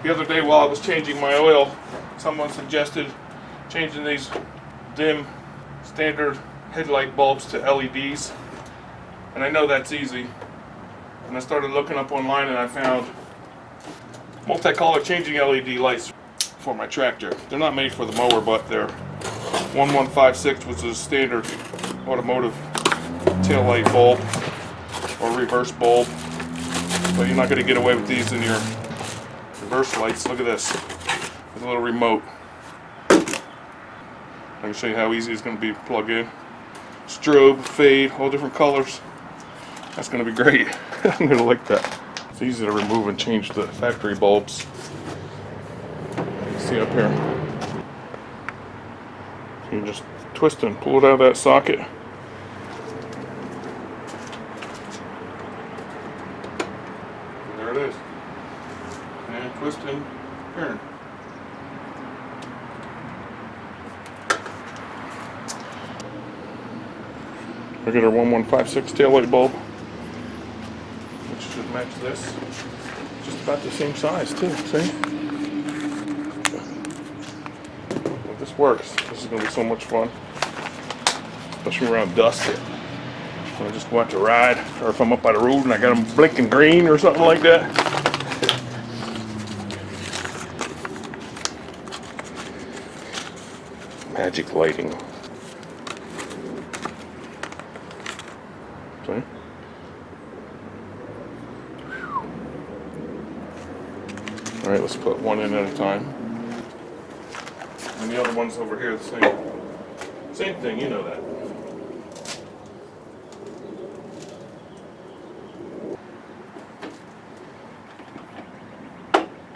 The other day while I was changing my oil, someone suggested changing these dim standard headlight bulbs to LEDs. And I know that's easy. And I started looking up online and I found multicolor changing LED lights for my tractor. They're not made for the mower, but they're 1156, which is a standard automotive tail light bulb or reverse bulb. But you're not going to get away with these in your reverse lights. Look at this, with a little remote. I can show you how easy it's going to be to plug in. Strobe, fade, all different colors. That's going to be great. I'm going to like that. It's easy to remove and change the factory bulbs. You can see up here. So you just twist and pull it out of that socket. And there it is. And twist and turn. Look at our 1156 taillight bulb, which should match this. Just about the same size too, see? Well, this works. This is going to be so much fun, especially around dusk. When I just go out to ride, or if I'm up by the road and I got them blinking green or something like that. Magic lighting. See? Alright, let's put one in at a time. And the other one's over here, the same thing, you know that.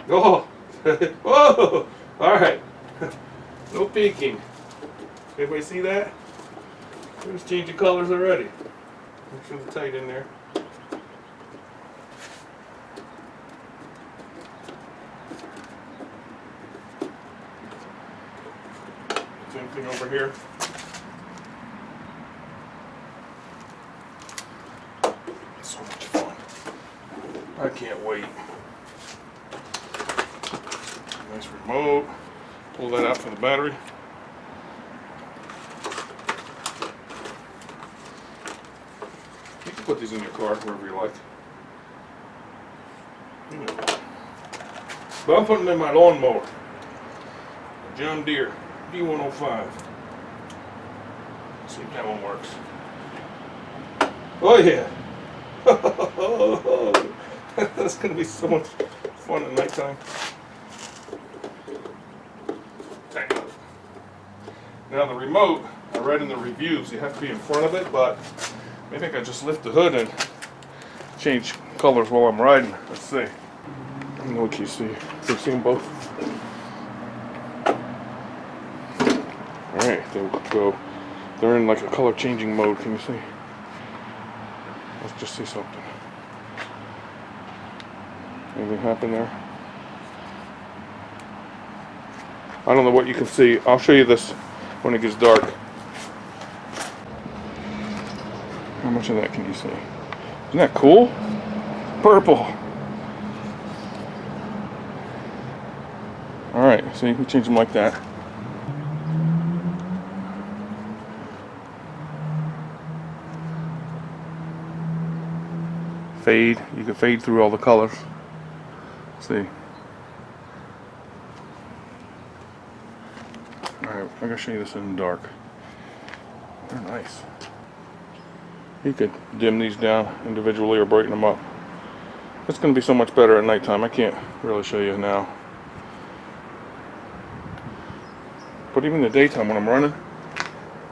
Oh! Whoa! Alright. No peeking. Everybody see that? We're just changing colors already. Make sure it's tight in there. Same thing over here. It's so much fun. I can't wait. Nice remote. Pull that out for the battery. You can put these in your car wherever you like. You know. But I'm putting them in my lawnmower. A John Deere D105. See if that one works. Oh yeah. That's going to be so much fun at nighttime. Now the remote, I read in the reviews you have to be in front of it, but maybe I can just lift the hood and change colors while I'm riding. Let's see. Let me know what you see. You see them both? Alright, they're in like a color changing mode. Can you see? Let's just see something. Anything happen there? I don't know what you can see. I'll show you this when it gets dark. How much of that can you see? Isn't that cool? Purple. Alright, see, we change them like that. Fade. You can fade through all the colors. See. Alright, I'm going to show you this in the dark. They're nice. You could dim these down individually or brighten them up. It's going to be so much better at nighttime. I can't really show you now. But even in the daytime when I'm running,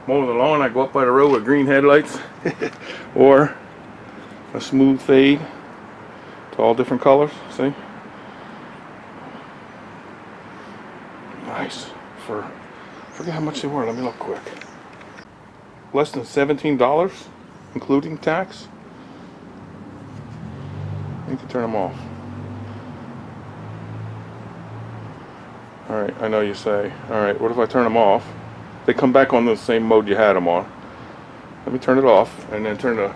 mowing the lawn, I go up by the road with green headlights. Or a smooth fade to all different colors. See? Nice. Forget how much they were. Let me look quick. Less than $17, including tax. You can turn them off. Alright, I know you say, alright, what if I turn them off? They come back on the same mode you had them on. Let me turn it off and then turn the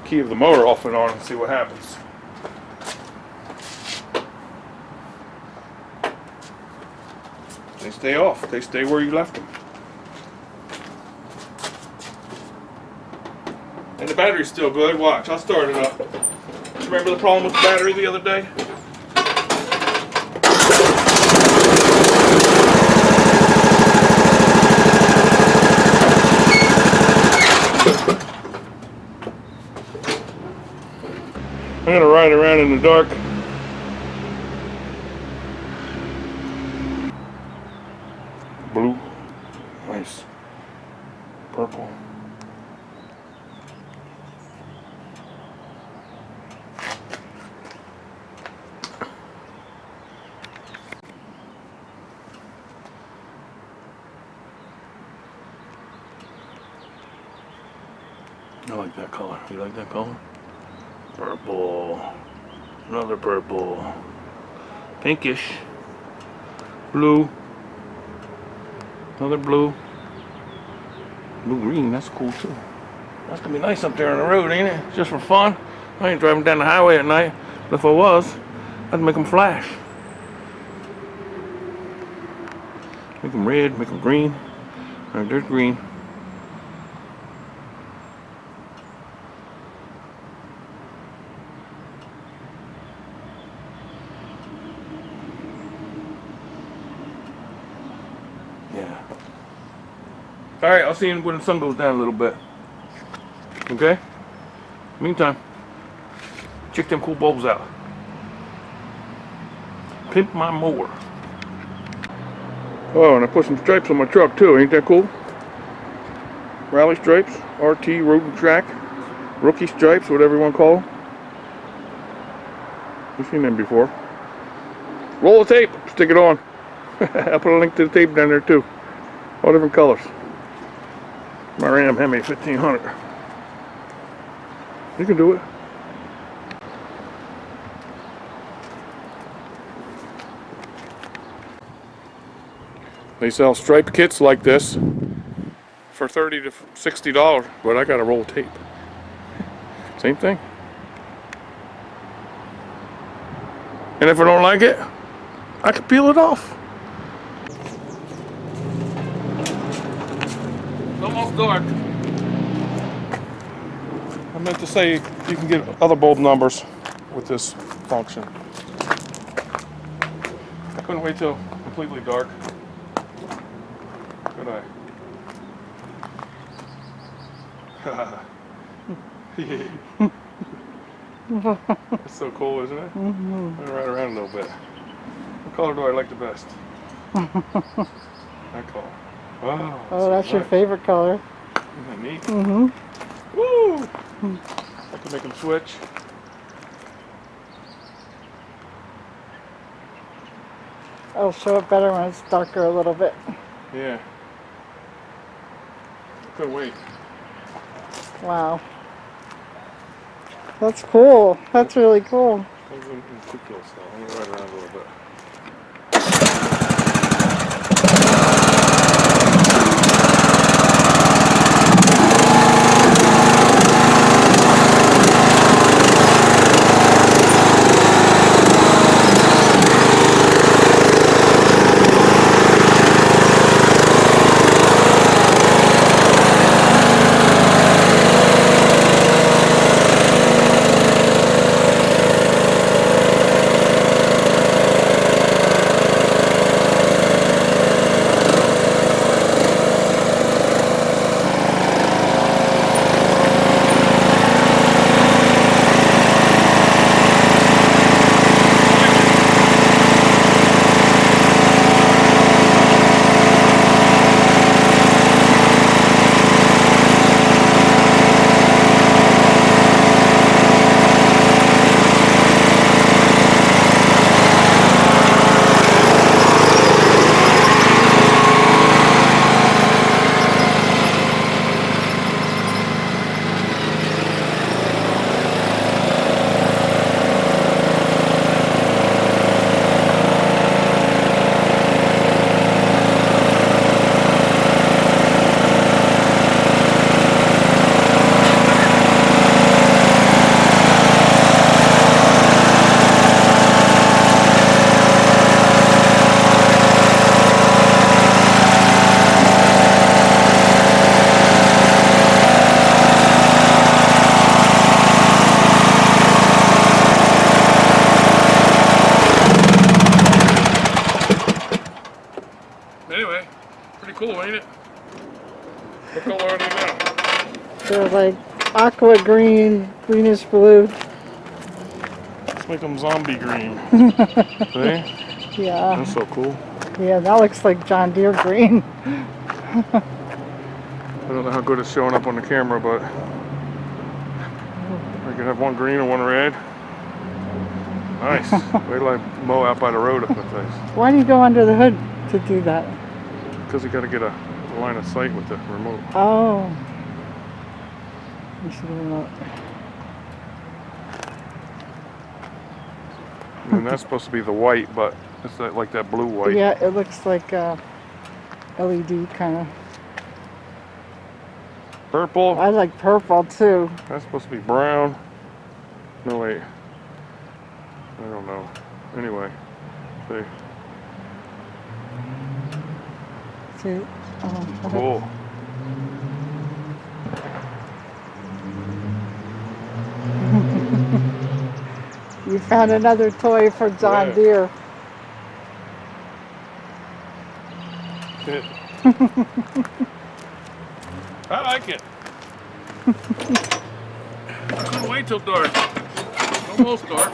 key of the mower off and on and see what happens. They stay off. They stay where you left them. And the battery's still good. Watch, I'll start it up. Remember the problem with the battery the other day? I'm gonna ride around in the dark. Blue, nice, purple. I like that color. You like that color? Purple. Another purple. Pinkish. Blue. Another blue. Blue green, that's cool too. That's gonna be nice up there on the road, ain't it? Just for fun. I ain't driving down the highway at night, but if I was, I'd make them flash. Make them red, make them green. Alright, there's green. Yeah. Alright, I'll see you when the sun goes down a little bit. Okay? Meantime, check them cool bulbs out. Pimp my mower. Oh, and I put some stripes on my truck too. Ain't that cool? Rally stripes, RT Road and Track, rookie stripes, whatever you want to call them. You've seen them before. Roll of tape, stick it on. I'll put a link to the tape down there too. All different colors. My Ram Hemi 1500. You can do it. They sell stripe kits like this for $30 to $60, but I got a roll of tape. Same thing. And if I don't like it, I can peel it off. It's almost dark. I meant to say you can get other bulb numbers with this function. I couldn't wait till completely dark. Could I? It's so cool, isn't it? I'm gonna ride around a little bit. What color do I like the best? That color. Wow. Oh, that's your favorite color. Isn't that neat? Mm-hmm. Woo! I can make them switch. It'll show it better when it's darker a little bit. Yeah. Couldn't wait. Wow. That's cool. That's really cool. I'm too close though. I'm gonna ride around a little bit. Pretty cool, ain't it? What color are they now? They're like aqua green, greenish blue. Let's make them zombie green. See? Yeah. That's so cool. Yeah, that looks like John Deere green. I don't know how good it's showing up on the camera, but I can have one green and one red. Nice. Wait till I mow out by the road up that place. Why do you go under the hood to do that? Because you got to get a line of sight with the remote. Oh. You should remote. And that's supposed to be the white, but it's like that blue white. Yeah, it looks like LED kind of. Purple. I like purple too. That's supposed to be brown. No, wait. I don't know. Anyway. See. See? Cool. You found another toy for John Yeah. Deere. I like it. I couldn't wait till dark. Almost dark.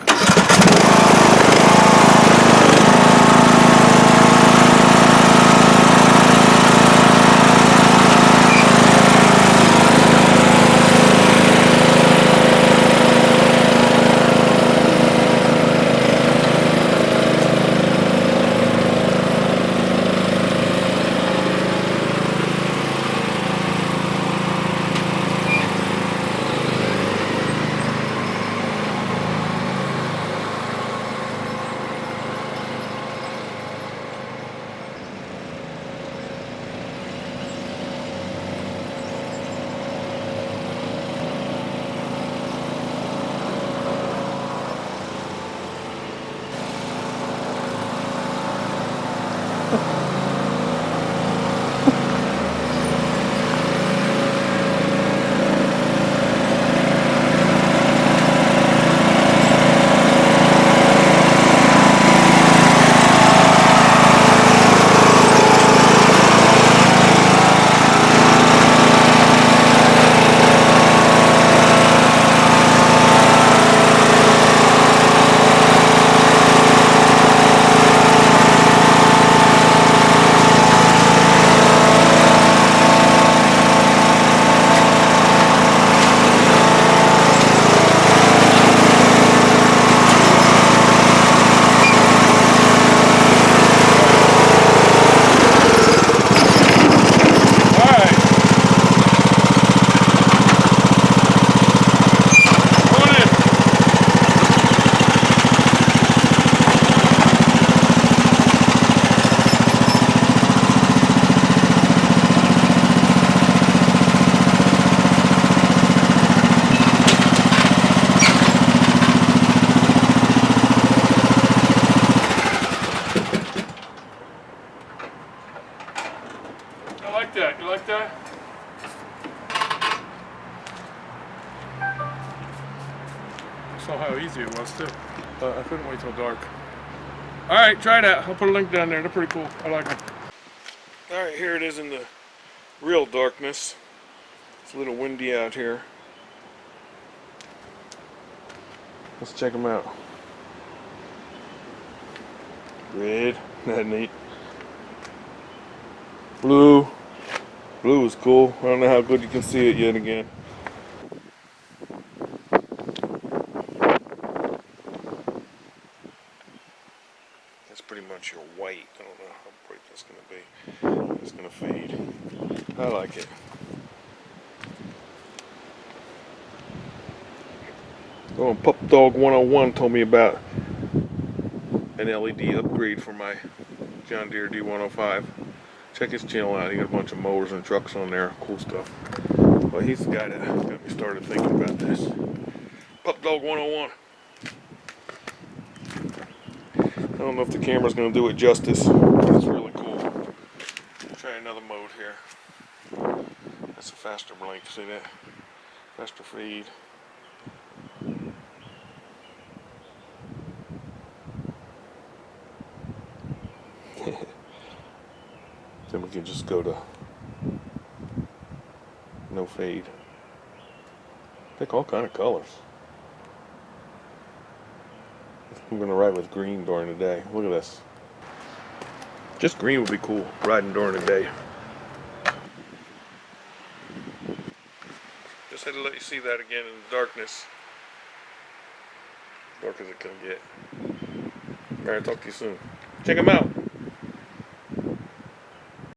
like that. You like that? I saw how easy it was too. But I couldn't wait till dark. Alright, try that. I'll put a link down there. They're pretty cool. I like them. Alright, here it is in the real darkness. It's a little windy out here. Let's check them out. Red, that neat. Blue. Blue is cool. I don't know how good you can see it yet again. That's pretty much your white. I don't know how bright that's going to be. It's going to fade. I like it. Oh, Pup Dog 101 told me about an LED upgrade for my John Deere D105. Check his channel out. He got a bunch of mowers and trucks on there. Cool stuff. Well, he's the guy that got me started thinking about this. Pup Dog 101. I don't know if the camera's going to do it justice, but it's really cool. Try another mode here. That's a faster blink. See that? Faster feed. Then we can just go to no fade. Pick all kind of colors. I'm gonna ride with green during the day. Look at this. Just green would be cool, riding during the day. Just had to let you see that again in the darkness. Dark as it can get. Alright, talk to you soon. Check them out.